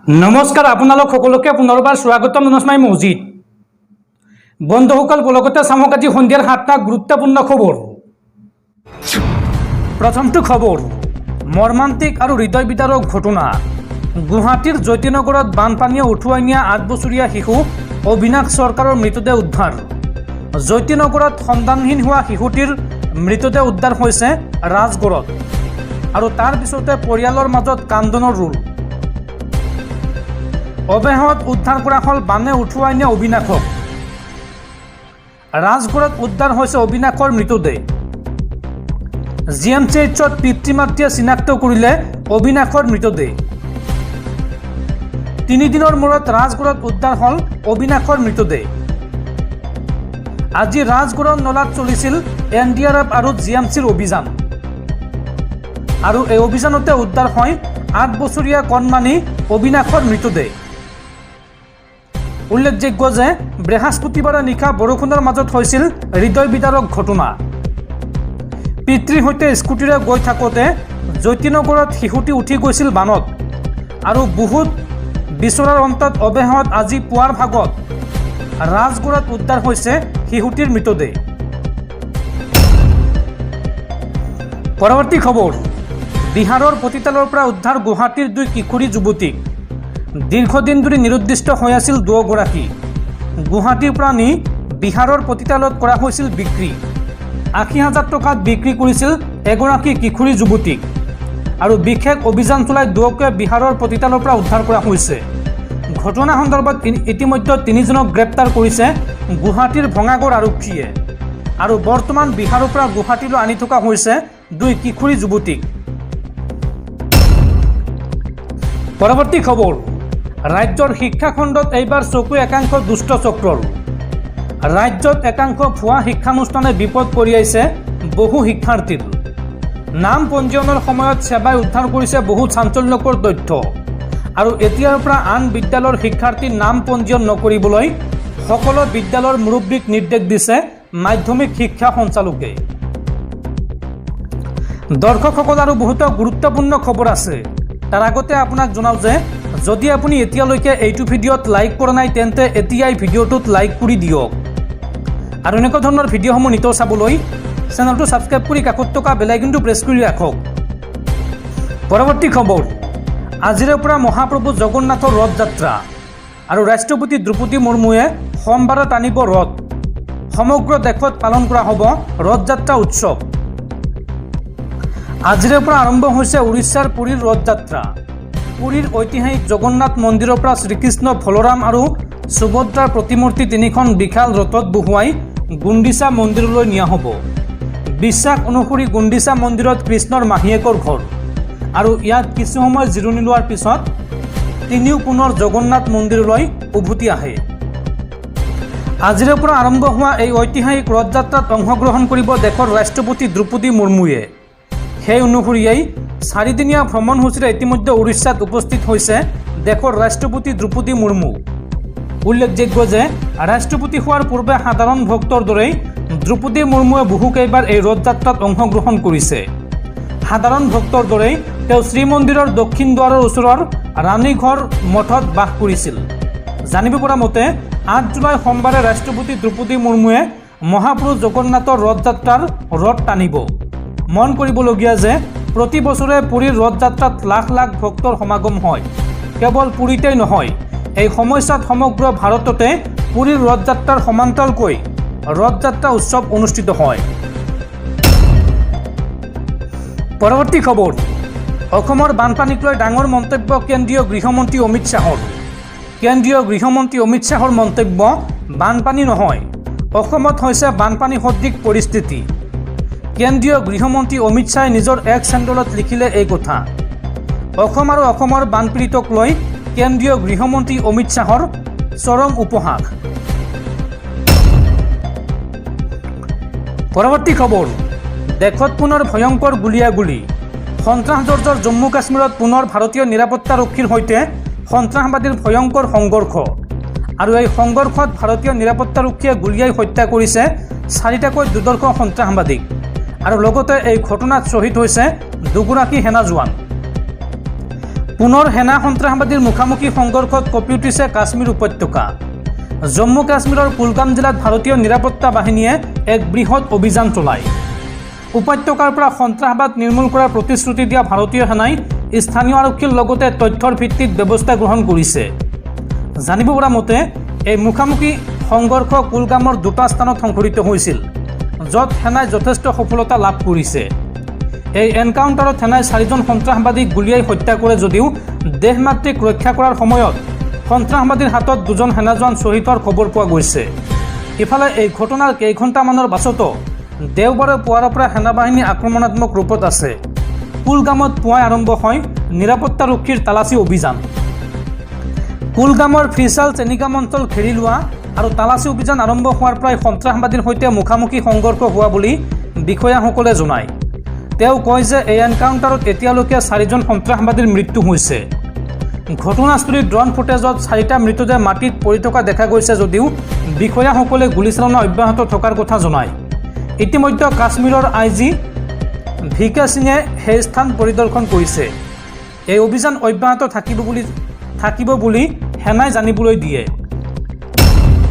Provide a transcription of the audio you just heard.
নমস্কাৰ আপোনালোক সকলোকে পুনৰবাৰ স্বাগতম জনাই মছজিদ বন্ধুসকল লগতে চামক আজি সন্ধিয়াৰ 7টা গুৰুত্বপূৰ্ণ খবৰ। প্ৰথমটো খবৰ মৰ্মান্তিক আৰু হৃদয় বিদাৰক ঘটনা। গুৱাহাটীৰ জ্যোতিনগৰত বানপানীয়ে উঠুৱাই নিয়া 8 বছৰীয়া শিশু অবিনাশ চৰকাৰৰ মৃতদেহ উদ্ধাৰ। জ্যোতিনগৰত সন্ধানহীন হোৱা শিশুটিৰ মৃতদেহ উদ্ধাৰ হৈছে ৰাজগড়ত আৰু তাৰ পিছতে পৰিয়ালৰ মাজত কান্দনৰ ৰোল। অব্যাহত উদ্ধাৰ কৰা হল বানে উঠুৱাই নিয়া অবিনাশক। ৰাজগড়ত উদ্ধাৰ হৈছে অবিনাশৰ মৃতদেহ। GMCHত পিতৃ মাতৃয়ে চিনাক্ত কৰিলে অবিনাশৰ মৃতদেহ। 3 দিনৰ মূৰত ৰাজগড়ত উদ্ধাৰ হল অবিনাশৰ মৃতদেহ। আজি ৰাজগড়ৰ নলাত চলিছিল NDRF আৰু GMCৰ অভিযান আৰু এই অভিযানতে উদ্ধাৰ হয় 8 বছৰীয়া কণমানি অবিনাশৰ মৃতদেহ। উল্লেখযোগ্য যে বৃহস্পতিবাৰে নিশা বৰষুণৰ মাজত হৈছিল হৃদয় বিদাৰক ঘটনা। পিতৃৰ সৈতে স্কুটিৰে গৈ থাকোঁতে জ্যোতিনগৰত শিশুটি উঠি গৈছিল বানত আৰু বহুত বিচৰাৰ অন্তত অব্যাহত আজি পুৱাৰ ভাগত ৰাজগড়ত উদ্ধাৰ হৈছে শিশুটিৰ মৃতদেহ। পৰৱৰ্তী খবৰ বিহাৰৰ পতিতালৰ পৰা উদ্ধাৰ গুৱাহাটীৰ 2 কিশোৰী যুৱতীক। দীৰ্ঘদিন ধৰি নিৰুদ্দিষ্ট হৈ আছিল দুয়োগৰাকী। গুৱাহাটীৰ পৰা নি বিহাৰৰ পতিতালত কৰা হৈছিল বিক্ৰী। 80,000 টকাত বিক্ৰী কৰিছিল এগৰাকী কিশোৰী যুৱতীক আৰু বিশেষ অভিযান চলাই দুয়োকে বিহাৰৰ পতিতালৰ পৰা উদ্ধাৰ কৰা হৈছে। ঘটনা সন্দৰ্ভত ইতিমধ্যে 3জনক গ্ৰেপ্তাৰ কৰিছে গুৱাহাটীৰ ভঙাগড় আৰক্ষীয়ে আৰু বৰ্তমান বিহাৰৰ পৰা গুৱাহাটীলৈ আনি থকা হৈছে 2 কিশোৰী যুৱতীক। পৰৱৰ্তী খবৰ ৰাজ্যৰ শিক্ষা খণ্ডত এইবাৰ চকু একাংশ দুষ্ট চক্ৰৰ। ৰাজ্যত একাংশ ভুৱা শিক্ষানুষ্ঠানে বিপদ কঢ়িয়াইছে বহু শিক্ষাৰ্থীৰ। নাম পঞ্জীয়নৰ সময়ত সেৱাই উদ্ধাৰ কৰিছে বহু চাঞ্চল্যকৰ তথ্য আৰু এতিয়াৰ পৰা আন বিদ্যালয়ৰ শিক্ষাৰ্থীৰ নাম পঞ্জীয়ন নকৰিবলৈ সকলো বিদ্যালয়ৰ মুৰব্বীক নিৰ্দেশ দিছে মাধ্যমিক শিক্ষা সঞ্চালকে। দৰ্শকসকল আৰু বহুতো গুৰুত্বপূৰ্ণ খবৰ আছে। তাৰ আগতে আপোনাক জনাওঁ যে যদি আপুনি এতিয়ালৈকে এইটো ভিডিঅ'ত লাইক কৰা নাই তেন্তে এতিয়াই ভিডিঅ'টোত লাইক কৰি দিয়ক আৰু এনেকুৱা ধৰণৰ ভিডিঅ'সমূহ নিতৌ চাবলৈ চেনেলটো ছাবস্ক্ৰাইব কৰি কাষত থকা বেল আইকনটো প্ৰেছ কৰি ৰাখক। পৰৱৰ্তী খবৰ আজিৰে পৰা মহাপ্ৰভু জগন্নাথৰ ৰথ যাত্ৰা আৰু ৰাষ্ট্ৰপতি দ্ৰৌপদী মুৰ্মুৱে সোমবাৰে টানিব ৰথ। সমগ্ৰ দেশত পালন কৰা হ'ব ৰথ যাত্ৰা উৎসৱ। আজিৰে পৰা আৰম্ভ হৈছে উৰিষ্যাৰ পুৰীৰ ৰথ যাত্ৰা। পুৰীৰ ঐতিহাসিক জগন্নাথ মন্দিৰৰ পৰা শ্ৰীকৃষ্ণ বলৰাম আৰু সুভদ্ৰাৰ প্ৰতিমূৰ্তি 3খন বিশাল ৰথত বহুৱাই গুণ্ডিচা মন্দিৰলৈ নিয়া হ'ব। বিশ্বাস অনুসৰি গুণ্ডিচা মন্দিৰত কৃষ্ণৰ মাহীয়েকৰ ঘৰ আৰু ইয়াত কিছু সময় জিৰণি লোৱাৰ পিছত তিনিও পুনৰ জগন্নাথ মন্দিৰলৈ উভতি আহে। আজিৰে পৰা আৰম্ভ হোৱা এই ঐতিহাসিক ৰথ যাত্ৰাত অংশগ্ৰহণ কৰিব দেশৰ ৰাষ্ট্ৰপতি দ্ৰৌপদী মুৰ্মুৱে। সেই অনুসৰিয়েই 4দিনীয়া ভ্ৰমণসূচীৰে ইতিমধ্যে উৰিষ্যাত উপস্থিত হৈছে দেশৰ ৰাষ্ট্ৰপতি দ্ৰৌপদী মুৰ্মু। উল্লেখযোগ্য যে ৰাষ্ট্ৰপতি হোৱাৰ পূৰ্বে সাধাৰণ ভক্তৰ দৰেই দ্ৰৌপদী মুৰ্মুৱে বহুকেইবাৰ এই ৰথ যাত্ৰাত অংশগ্ৰহণ কৰিছে। সাধাৰণ ভক্তৰ দৰেই তেওঁ শ্ৰীমন্দিৰৰ দক্ষিণ দুৱাৰৰ ওচৰৰ ৰাণীঘৰ মঠত বাস কৰিছিল। জানিব পৰা মতে 8 জুলাই সোমবাৰে ৰাষ্ট্ৰপতি দ্ৰৌপদী মুৰ্মুৱে মহাপ্ৰভু জগন্নাথৰ ৰথ যাত্ৰাৰ ৰথ টানিব। মন কৰিবলগীয়া যে প্ৰতি বছৰে পুৰীৰ ৰথ যাত্ৰাত লাখ লাখ ভক্তৰ সমাগম হয়। কেৱল পুৰীতেই নহয়, এই সময়ছোৱাত সমগ্ৰ ভাৰততে পুৰীৰ ৰথ যাত্ৰাৰ সমান্তৰালকৈ ৰথ যাত্ৰা উৎসৱ অনুষ্ঠিত হয়। পৰৱৰ্তী খবৰ অসমৰ বানপানীক লৈ ডাঙৰ মন্তব্য কেন্দ্ৰীয় গৃহমন্ত্ৰী অমিত শ্বাহৰ। কেন্দ্ৰীয় গৃহমন্ত্ৰী অমিত শ্বাহৰ মন্তব্য বানপানী নহয়, অসমত হৈছে বানপানী সদৃশ পৰিস্থিতি। কেন্দ্ৰীয় গৃহমন্ত্ৰী অমিত শ্বাহে নিজৰ এক্স হেণ্ডেলত লিখিলে এই কথা। অসম আৰু অসমৰ বানপীড়িতক লৈ কেন্দ্ৰীয় গৃহমন্ত্ৰী অমিত শ্বাহৰ চৰম উপহাস। পৰৱৰ্তী খবৰ দেশত পুনৰ ভয়ংকৰ গুলীয়াগুলী। সন্ত্ৰাসজৰ্জৰ জম্মু কাশ্মীৰত পুনৰ ভাৰতীয় নিৰাপত্তাৰক্ষীৰ সৈতে সন্ত্ৰাসবাদীৰ ভয়ংকৰ সংঘৰ্ষ আৰু এই সংঘৰ্ষত ভাৰতীয় নিৰাপত্তাৰক্ষীয়ে গুলীয়াই হত্যা কৰিছে 4টাকৈ দুৰ্ধৰ্ষ সন্ত্ৰাসবাদীক আৰু লগতে এই ঘটনাত শ্বহীদ হৈছে 2গৰাকী সেনা জোৱান। পুনৰ সেনা সন্ত্ৰাসবাদীৰ মুখামুখি সংঘৰ্ষত কঁপি উঠিছে কাশ্মীৰ উপত্যকা। জম্মু কাশ্মীৰৰ কুলগাম জিলাত ভাৰতীয় নিৰাপত্তা বাহিনীয়ে এক বৃহৎ অভিযান চলায়। উপত্যকাৰ পৰা সন্ত্ৰাসবাদ নিৰ্মূল কৰাৰ প্ৰতিশ্ৰুতি দিয়া ভাৰতীয় সেনাই স্থানীয় আৰক্ষীৰ লগতে তথ্যৰ ভিত্তিত ব্যৱস্থা গ্ৰহণ কৰিছে। জানিব পৰা মতে এই মুখামুখি সংঘৰ্ষ কুলগামৰ দুটা স্থানত সংঘটিত হৈছিল, য'ত সেনাই যথেষ্ট সফলতা লাভ কৰিছে। এই এনকাউণ্টাৰত সেনাই 4জন সন্ত্ৰাসবাদীক গুলীয়াই হত্যা কৰে যদিও দেশমাতৃক ৰক্ষা কৰাৰ সময়ত সন্ত্ৰাসবাদীৰ হাতত 2জন সেনা জোৱান শ্বহীদ হোৱাৰ খবৰ পোৱা গৈছে। ইফালে এই ঘটনাৰ কেইঘণ্টামানৰ পাছতো দেওবাৰে পুৱাৰ পৰা সেনাবাহিনী আক্ৰমণাত্মক ৰূপত আছে। কুলগামত পুৱাই আৰম্ভ হয় নিৰাপত্তাৰক্ষীৰ তালাচী অভিযান। কুলগামৰ ফিচাল চেনিগাম অঞ্চল ঘেৰি লোৱা আৰু তালাচী অভিযান আৰম্ভ হোৱাৰ প্ৰায় সন্ত্ৰাসবাদীৰ সৈতে মুখামুখি সংঘৰ্ষ হোৱা বুলি বিষয়াসকলে জনায়। তেওঁ কয় যে এই এনকাউণ্টাৰত এতিয়ালৈকে 4জন সন্ত্ৰাসবাদীৰ মৃত্যু হৈছে। ঘটনাস্থলীৰ ড্ৰোন ফুটেজত 4টা মৃতদেহ মাটিত পৰি থকা দেখা গৈছে যদিও বিষয়াসকলে গুলীচালনা অব্যাহত থকাৰ কথা জনায়। ইতিমধ্যে কাশ্মীৰৰ IG VK সিঙে সেই স্থান পৰিদৰ্শন কৰিছে। এই অভিযান অব্যাহত থাকিব বুলি সেনাই জানিবলৈ দিয়ে।